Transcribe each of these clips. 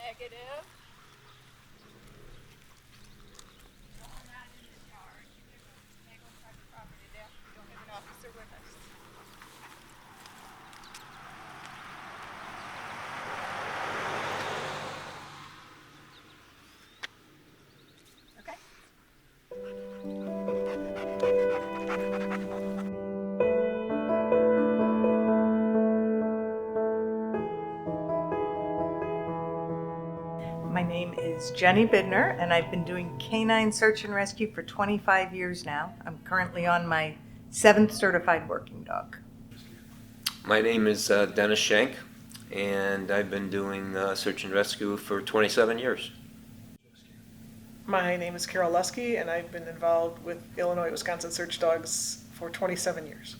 Negative. No, not in this yard. They go private property there. We don't have an officer with us. My name is Jenni B, and I've been doing canine search and rescue for 25 years now. I'm currently on my 7th certified working dog. My name is Dennis Shank, and I've been doing search and rescue for 27 years. My name is Carol Lusky, and I've been involved with Illinois, Wisconsin search dogs for 27 years.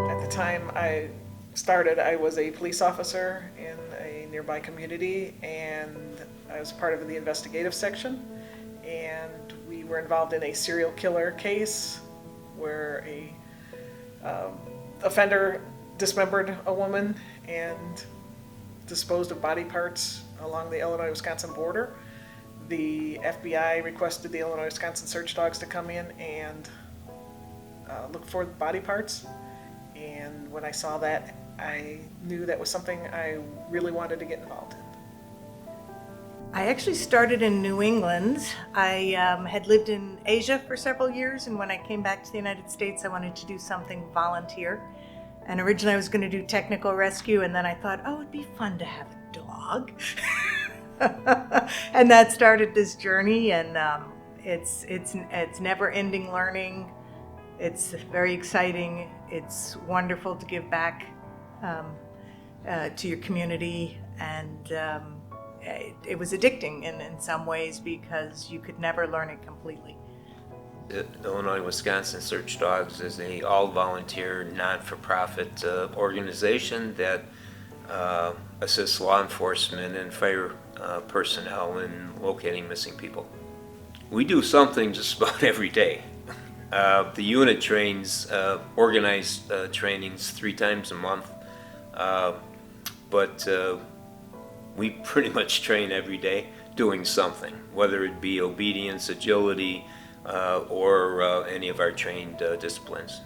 At the time I started, I was a police officer in a nearby community, and I was part of the investigative section, and we were involved in a serial killer case where a offender dismembered a woman and disposed of body parts along the Illinois-Wisconsin border. The FBI requested the Illinois-Wisconsin search dogs to come in and look for body parts. And when I saw that, I knew that was something I really wanted to get involved in. I actually started in New England. I had lived in Asia for several years, and when I came back to the United States, I wanted to do something volunteer. And originally I was going to do technical rescue, and then I thought, oh, it'd be fun to have a dog. And that started this journey, and it's never-ending learning. It's very exciting. It's wonderful to give back to your community, and it was addicting in some ways because you could never learn it completely. The Illinois-Wisconsin Search Dogs is a all-volunteer, not-for-profit organization that assists law enforcement and fire personnel in locating missing people. We do something just about every day. The unit trains organized trainings 3 times a month, but we pretty much train every day doing something, whether it be obedience, agility, or any of our trained disciplines.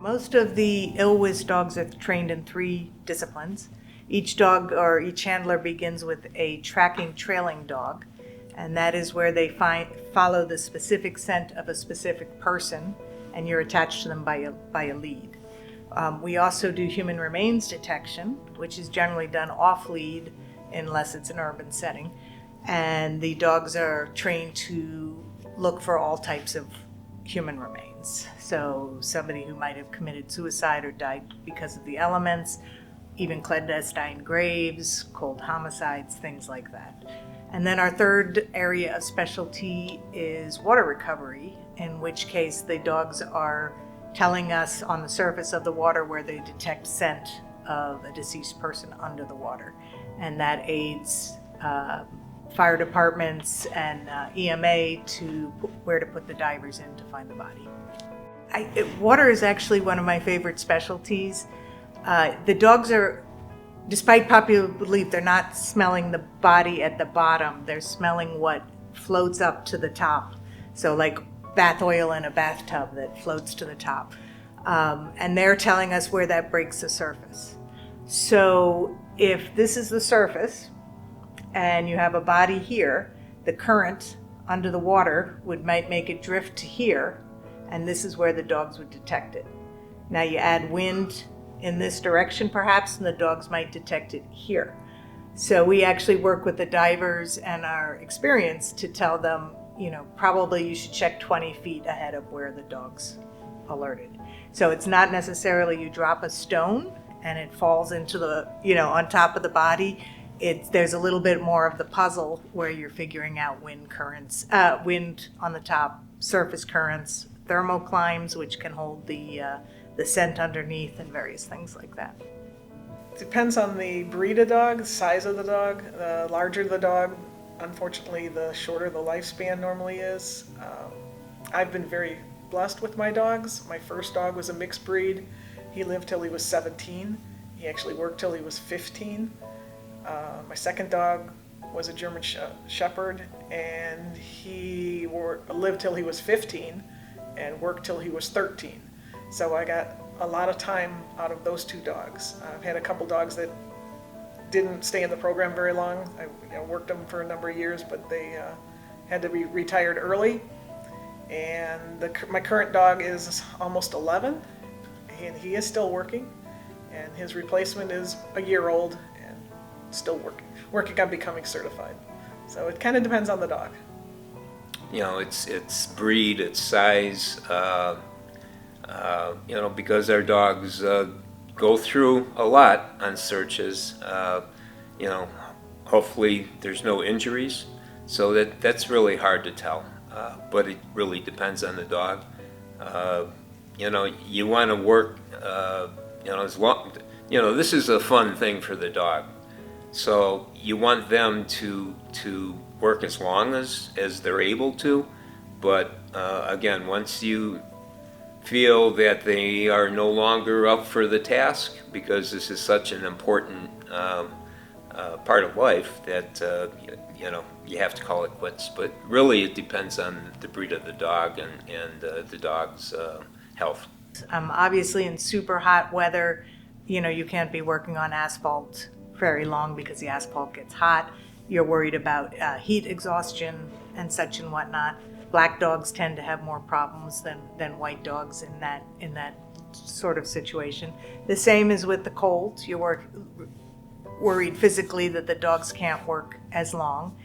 Most of the IllWis dogs are trained in 3 disciplines. Each dog or each handler begins with a tracking trailing dog, and that is where they follow the specific scent of a specific person, and you're attached to them by a lead. We also do human remains detection, which is generally done off lead unless it's an urban setting, and the dogs are trained to look for all types of human remains. So somebody who might have committed suicide or died because of the elements, even clandestine graves, cold homicides, things like that. And then our third area of specialty is water recovery, in which case the dogs are telling us on the surface of the water where they detect scent of a deceased person under the water. And that aids fire departments and EMA to where to put the divers in to find the body. Water is actually one of my favorite specialties. The dogs are, despite popular belief, they're not smelling the body at the bottom. They're smelling what floats up to the top. So like bath oil in a bathtub that floats to the top. And they're telling us where that breaks the surface. So if this is the surface and you have a body here, the current under the water might make it drift to here, and this is where the dogs would detect it. Now you add wind in this direction perhaps, and the dogs might detect it here. So we actually work with the divers and our experience to tell them, probably you should check 20 feet ahead of where the dog's alerted. So it's not necessarily you drop a stone and it falls into the, on top of the body. There's a little bit more of the puzzle where you're figuring out wind currents, wind on the top, surface currents, thermoclimes, which can hold the scent underneath, and various things like that. Depends on the breed of dog, the size of the dog. The larger the dog, unfortunately, the shorter the lifespan normally is. I've been very blessed with my dogs. My first dog was a mixed breed. He lived till he was 17. He actually worked till he was 15. My second dog was a German Shepherd, and he lived till he was 15 and worked till he was 13. So I got a lot of time out of those two dogs. I've had a couple dogs that didn't stay in the program very long. I worked them for a number of years, but they had to be retired early. And my current dog is almost 11, and he is still working. And his replacement is a year old and still working on becoming certified. So it kind of depends on the dog. You know, it's breed, it's size, you know, because our dogs go through a lot on searches. You know, hopefully there's no injuries, so that's really hard to tell. But it really depends on the dog. You know, you want to work. You know, as long. You know, this is a fun thing for the dog, so you want them to work as long as they're able to. But again, once you feel that they are no longer up for the task, because this is such an important part of life, that you know, you have to call it quits. But really it depends on the breed of the dog and the dog's health. Obviously in super hot weather, you know, you can't be working on asphalt very long because the asphalt gets hot. You're worried about heat exhaustion and such and whatnot. Black dogs tend to have more problems than white dogs in that sort of situation. The same is with the cold. You're worried physically that the dogs can't work as long.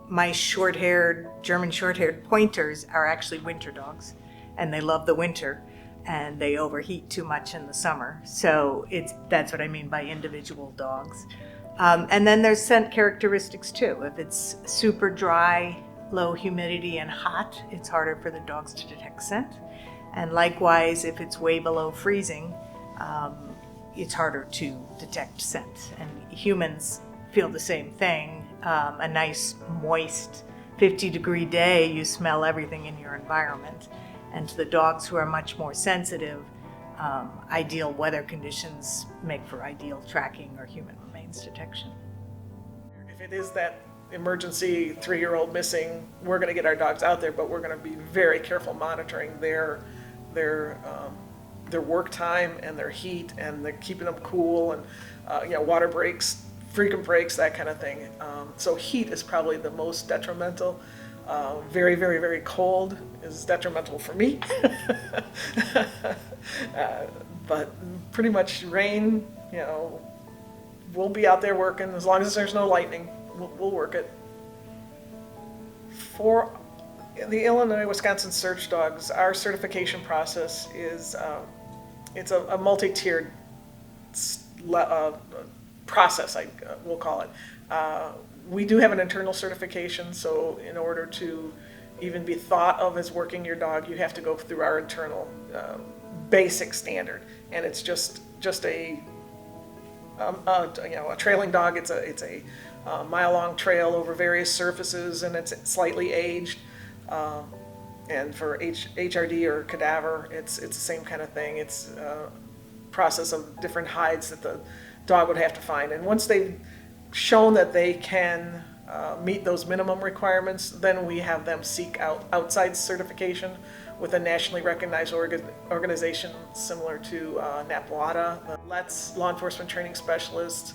My German short-haired pointers are actually winter dogs, and they love the winter, and they overheat too much in the summer. So that's what I mean by individual dogs. And then there's scent characteristics too. If it's super dry, low humidity and hot, it's harder for the dogs to detect scent. And likewise, if it's way below freezing, it's harder to detect scent. And humans feel the same thing. A nice, moist, 50-degree day, you smell everything in your environment. And to the dogs who are much more sensitive, ideal weather conditions make for ideal tracking or human remains detection. If it is that emergency 3-year-old missing, we're going to get our dogs out there, but we're going to be very careful monitoring their work time and their heat, and they're keeping them cool, and you know, water breaks, frequent breaks, that kind of thing. So heat is probably the most detrimental. Very, very, very cold is detrimental for me. But pretty much rain, you know, we'll be out there working as long as there's no lightning. We'll work it. For the Illinois, Wisconsin search dogs, our certification process is it's a multi-tiered process, we'll call it. We do have an internal certification, so in order to even be thought of as working your dog, you have to go through our internal basic standard, and it's just a you know, a trailing dog. It's a mile-long trail over various surfaces, and it's slightly aged. And for HRD or cadaver, it's the same kind of thing. It's a process of different hides that the dog would have to find, and once they've shown that they can meet those minimum requirements, then we have them seek out outside certification with a nationally recognized organization similar to NAPWADA, the LETS, Law Enforcement Training Specialists.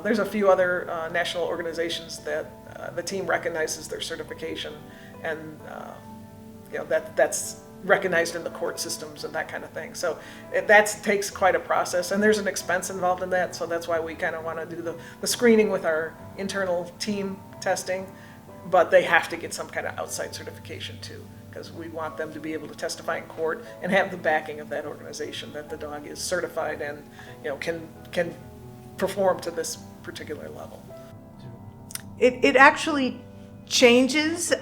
There's a few other national organizations that the team recognizes their certification, and you know, that's recognized in the court systems and that kind of thing. So that takes quite a process, and there's an expense involved in that, so that's why we kind of want to do the screening with our internal team testing, but they have to get some kind of outside certification too, because we want them to be able to testify in court and have the backing of that organization that the dog is certified and, you know, can perform to this particular level. It actually changes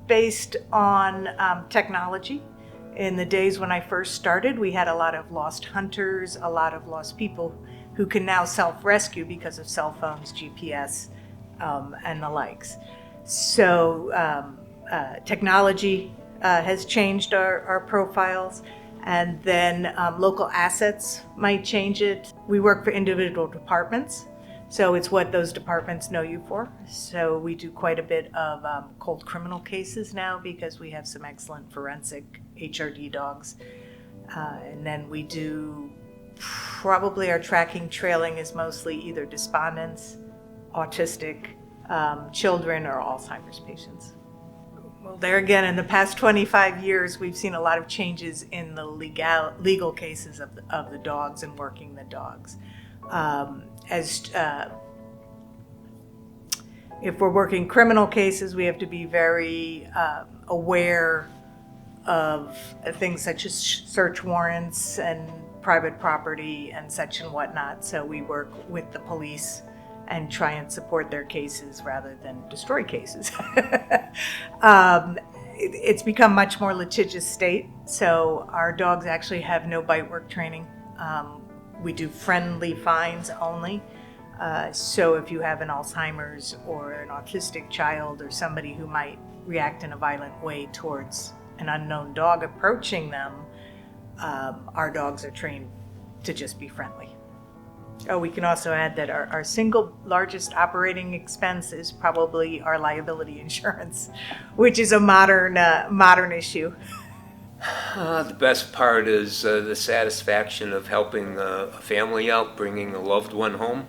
based on technology. In the days when I first started, we had a lot of lost hunters, a lot of lost people who can now self-rescue because of cell phones, GPS, and the likes. So technology has changed our profiles, And then local assets might change it. We work for individual departments, so it's what those departments know you for. So we do quite a bit of cold criminal cases now because we have some excellent forensic HRD dogs. And then we do probably our tracking trailing is mostly either despondents, autistic, children, or Alzheimer's patients. Well, there again, in the past 25 years, we've seen a lot of changes in the legal cases of the dogs and working the dogs. If we're working criminal cases, we have to be very aware of things such as search warrants and private property and such and whatnot. So we work with the police and try and support their cases rather than destroy cases. It's become much more litigious state, so our dogs actually have no bite work training. We do friendly fines only. So if you have an Alzheimer's or an autistic child or somebody who might react in a violent way towards an unknown dog approaching them, our dogs are trained to just be friendly. Oh, we can also add that our single largest operating expense is probably our liability insurance, which is a modern issue. The best part is the satisfaction of helping a family out, bringing a loved one home.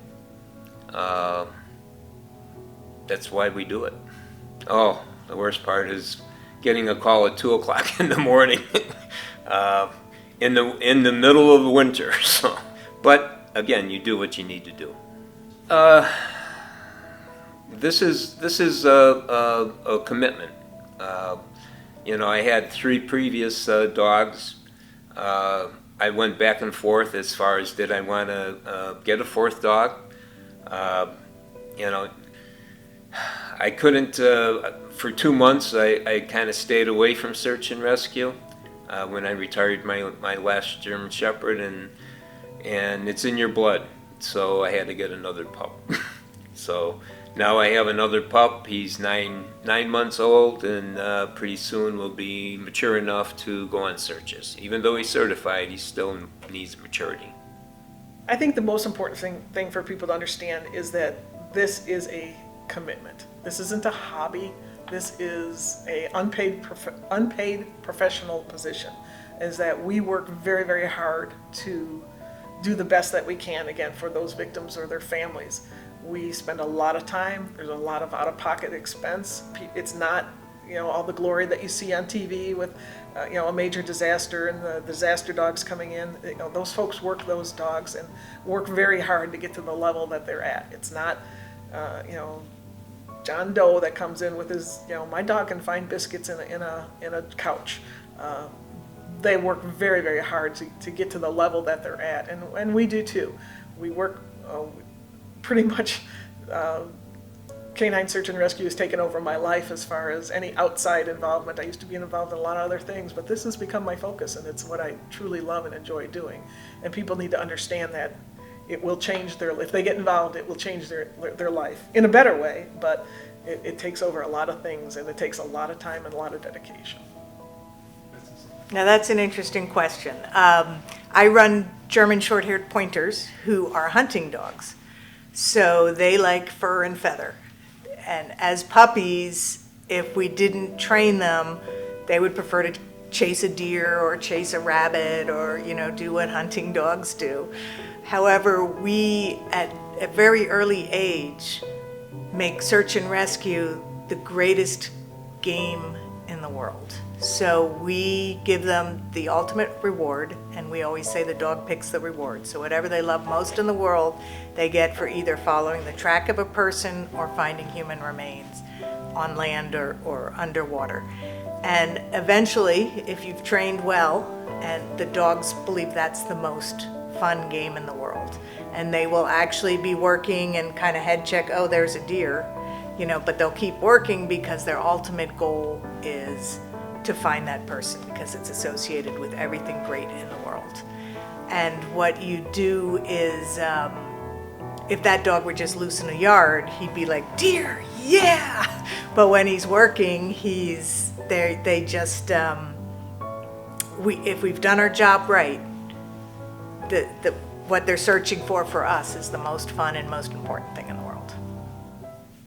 That's why we do it. Oh, the worst part is getting a call at 2 o'clock in the morning in the middle of winter. So, but again, you do what you need to do. This is a commitment. I had 3 previous dogs. I went back and forth as far as did I want to get a 4th dog. I couldn't, for 2 months, I kind of stayed away from search and rescue when I retired my last German Shepherd, and it's in your blood, so I had to get another pup. So now I have another pup. He's nine months old, and pretty soon will be mature enough to go on searches. Even though he's certified, he still needs maturity. I think the most important thing for people to understand is that this is a commitment. This isn't a hobby. This is a unpaid professional position. Is that we work very, very hard to do the best that we can, again, for those victims or their families. We spend a lot of time. There's a lot of out-of-pocket expense. It's not, all the glory that you see on TV with, a major disaster and the disaster dogs coming in. Those folks work those dogs and work very hard to get to the level that they're at. It's not, John Doe that comes in with his, my dog can find biscuits in a couch. They work very, very hard to get to the level that they're at, and we do too. We work pretty much. Canine search and rescue has taken over my life as far as any outside involvement. I used to be involved in a lot of other things, but this has become my focus, and it's what I truly love and enjoy doing. And people need to understand that it will change if they get involved, it will change their life in a better way, but it takes over a lot of things, and it takes a lot of time and a lot of dedication. Now that's an interesting question. I run German short-haired pointers who are hunting dogs. So they like fur and feather. And as puppies, if we didn't train them, they would prefer to chase a deer or chase a rabbit or, do what hunting dogs do. However, we at a very early age make search and rescue the greatest game in the world. So we give them the ultimate reward, and we always say the dog picks the reward. So whatever they love most in the world, they get for either following the track of a person or finding human remains on land or underwater. And eventually, if you've trained well, and the dogs believe that's the most fun game in the world, and they will actually be working and kind of head check, oh, there's a deer, but they'll keep working because their ultimate goal is to find that person because it's associated with everything great in the world. And what you do is, if that dog were just loose in a yard, he'd be like, deer, yeah! But when he's working, they just if we've done our job right, what they're searching for us is the most fun and most important thing in the